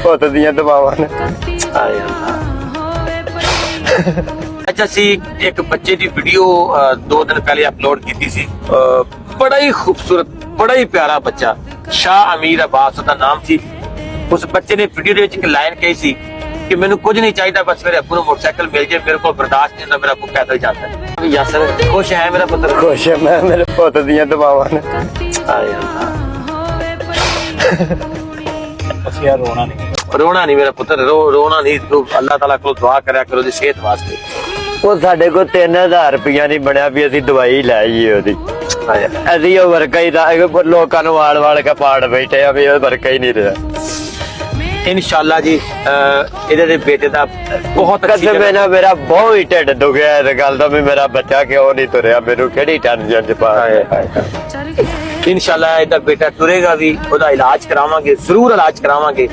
ਪੁੱਤ ਦੀਆਂ ਦੁਆਵਾਂ ਨੇ। अच्छा सी एक बच्चे की वीडियो 2 दिन पहले अपलोड की सी, बड़ा ही खूबसूरत बड़ा ही प्यारा बच्चा शाह अमीर अब्बास उसका नाम सी। उस बच्चे ने वीडियो ਦੇ ਵਿੱਚ ਇੱਕ ਲਾਈਨ ਕਹੀ ਸੀ कि मैंने कुछ नहीं चाहिए बस मेरे अब्बू ਨੂੰ मोटरसाइकिल मिल जाए, मेरे को बर्दाश्त नहीं होता, मेरा अब्बू पैदल जाता है। यासर खुश है मेरा पुत्र? खुश है मैं, मेरे पुत ਦੀਆਂ ਦੁਆਵਾਂ ਨੇ। रोना नहीं मेरा पुत्र, रोना नहीं, अल्लाह ताला को दुआ करया करो दी सेहत वास्ते। ਉਹ ਸਾਡੇ ਕੋਲ 3000 ਰੁਪਇਆ ਨਹੀਂ ਬਣਿਆ ਵੀ ਅਸੀਂ ਦਵਾਈ ਲੈ ਆਈਏ ਉਹਦੀ। ਅਸੀਂ ਉਹ ਵਰਕਾ ਹੀ ਦਾ ਲੋਕਾਂ ਨੂੰ ਵਾਲ ਕੇ ਪਾੜ ਬੈਠੇ ਆ ਵੀ ਉਹ ਵਰਕਾ ਹੀ ਨਹੀਂ ਰਿਹਾ। इंशाल्लाह जी ਇਹਦੇ ਦੇ ਬੇਟੇ ਦਾ ਬਹੁਤ ਅੱਛੀ ਕਦੇ ਮੈਨਾਂ ਮੇਰਾ ਬਹੁਤ ਹੀ ਢਿੱਡ ਦੁਖਿਆ ਇਸ ਗੱਲ ਦਾ ਵੀ ਮੇਰਾ ਬੱਚਾ ਕਿਉਂ ਨਹੀਂ ਤੁਰਿਆ, ਮੈਨੂੰ ਕਿਹੜੀ ਟੈਨਸ਼ਨ ਚ ਪਾ इंशाल्लाह ਇਹਦਾ ਬੇਟਾ ਤੁਰੇਗਾ ਵੀ, ਉਹਦਾ ਇਲਾਜ ਕਰਾਵਾਂਗੇ, ਜ਼ਰੂਰ ਇਲਾਜ ਕਰਾਵਾਂਗੇ।